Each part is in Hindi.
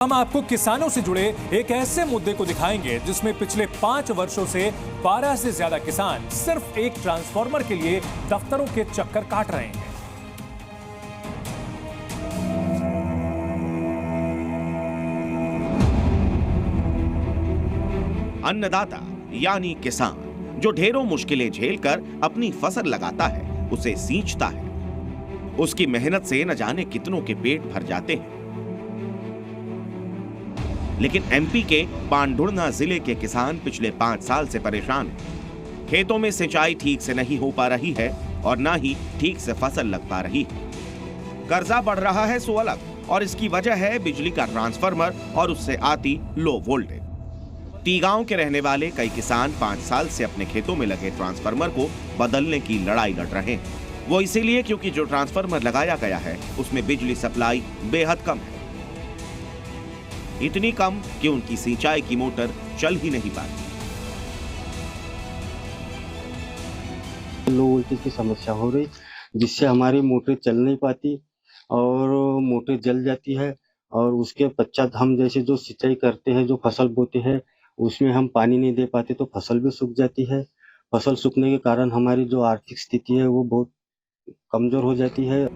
हम आपको किसानों से जुड़े एक ऐसे मुद्दे को दिखाएंगे जिसमें पिछले 5 वर्षों से 12 से ज्यादा किसान सिर्फ एक ट्रांसफार्मर के लिए दफ्तरों के चक्कर काट रहे हैं। अन्नदाता यानी किसान जो ढेरों मुश्किलें झेलकर अपनी फसल लगाता है, उसे सींचता है। उसकी मेहनत से न जाने कितनों के पेट भर जाते हैं। लेकिन एमपी के पांढुर्णा जिले के किसान पिछले 5 साल से परेशान हैं। खेतों में सिंचाई ठीक से नहीं हो पा रही है और न ही ठीक से फसल लग पा रही है। कर्जा बढ़ रहा है सो अलग, और इसकी वजह है बिजली का ट्रांसफार्मर और उससे आती लो वोल्टेज। टी गांव के रहने वाले कई किसान 5 साल से अपने खेतों में लगे ट्रांसफार्मर को बदलने की लड़ाई लड़ रहे हैं। वो इसीलिए क्योंकि जो ट्रांसफार्मर लगाया गया है उसमें बिजली सप्लाई बेहद कम है, इतनी कम कि उनकी सिंचाई की मोटर चल ही नहीं पाती। लो वोल्टेज की समस्या हो रही, जिससे हमारी मोटर चल नहीं पाती और मोटर जल जाती है। और उसके पश्चात हम जैसे जो सिंचाई करते हैं, जो फसल बोते हैं, उसमें हम पानी नहीं दे पाते तो फसल भी सूख जाती है। फसल सूखने के कारण हमारी जो आर्थिक स्थिति है वो बहुत कमजोर हो जाती है।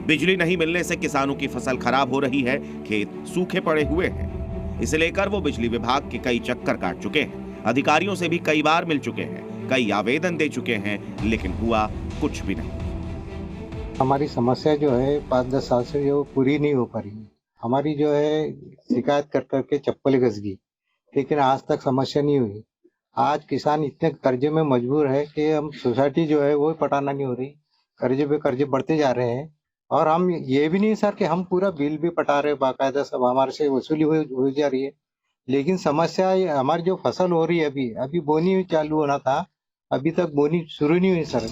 बिजली नहीं मिलने से किसानों की फसल खराब हो रही है, खेत सूखे पड़े हुए हैं। इसे लेकर वो बिजली विभाग के कई चक्कर काट चुके हैं। अधिकारियों से भी कई बार मिल चुके हैं, कई आवेदन दे चुके हैं, लेकिन हुआ कुछ भी नहीं। हमारी समस्या जो है 5-10 साल से जो पूरी नहीं हो पा रही है। हमारी जो है शिकायत कर करके चप्पल घस गई, लेकिन आज तक समस्या नहीं हुई। आज किसान इतने कर्जे में मजबूर है कि हम सोसाइटी जो है वो पटाना नहीं हो रही, कर्जे पे कर्जे बढ़ते जा रहे हैं। और हम ये भी नहीं सर कि हम पूरा बिल भी पटा रहे, बाकायदा सब हमारे से वसूली हो जा रही है। लेकिन समस्या हमारी जो फसल हो रही है, अभी बोनी चालू होना था, अभी तक बोनी शुरू नहीं हुई सर।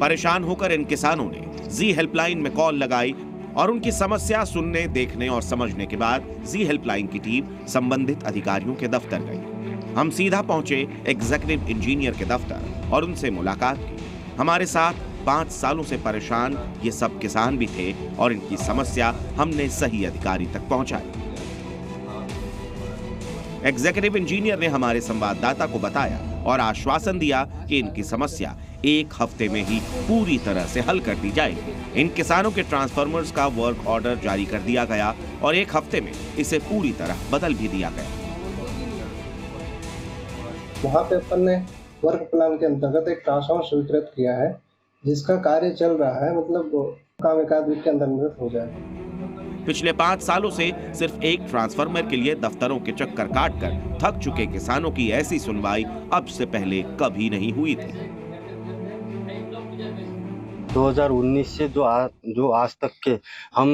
परेशान होकर इन किसानों ने जी हेल्पलाइन में कॉल लगाई और उनकी समस्या सुनने, देखने और समझने के बाद जी हेल्पलाइन की टीम संबंधित अधिकारियों के दफ्तर गई। हम सीधा पहुंचे एग्जीक्यूटिव इंजीनियर के दफ्तर और उनसे मुलाकात की। हमारे साथ 5 सालों से परेशान ये सब किसान भी थे और इनकी समस्या हमने सही अधिकारी तक पहुंचाई। एग्जीक्यूटिव इंजीनियर ने हमारे संवाददाता को बताया और आश्वासन दिया कि इनकी समस्या 1 हफ्ते में ही पूरी तरह से हल कर दी जाएगी। इन किसानों के ट्रांसफार्मर्स का वर्क ऑर्डर जारी कर दिया गया और 1 हफ्ते में इसे पूरी तरह बदल भी दिया गया। वहाँ पे अपन ने वर्क प्लान के अंतर्गत एक ट्रांसफार्मर स्वीकृत किया है, जिसका कार्य चल रहा है, मतलब काम 1 वीक के अंदर हो जाएगा। पिछले 5 सालों से सिर्फ एक ट्रांसफार्मर के लिए दफ्तरों के चक्कर काटकर थक चुके किसानों की ऐसी सुनवाई अब से पहले कभी नहीं हुई थी। 2019 से जो आज तक के हम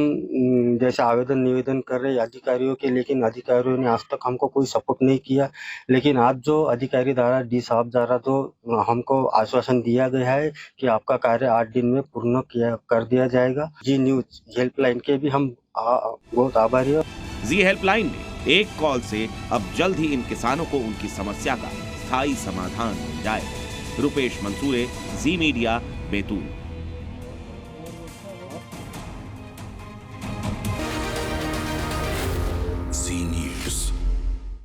जैसे आवेदन निवेदन कर रहे अधिकारियों के, लेकिन अधिकारियों ने आज तक हमको कोई सपोर्ट नहीं किया। लेकिन आज जो अधिकारी द्वारा डी साहब द्वारा जो हमको आश्वासन दिया गया है कि आपका कार्य 8 दिन में पूर्ण कर दिया जाएगा। जी न्यूज हेल्पलाइन के भी हम बहुत आभारी हैं। जी हेल्पलाइन में एक कॉल से अब जल्द ही इन किसानों को उनकी समस्या का स्थायी समाधान मिल जाएगा। रुपेश मंसूरे, जी मीडिया, बैतूल।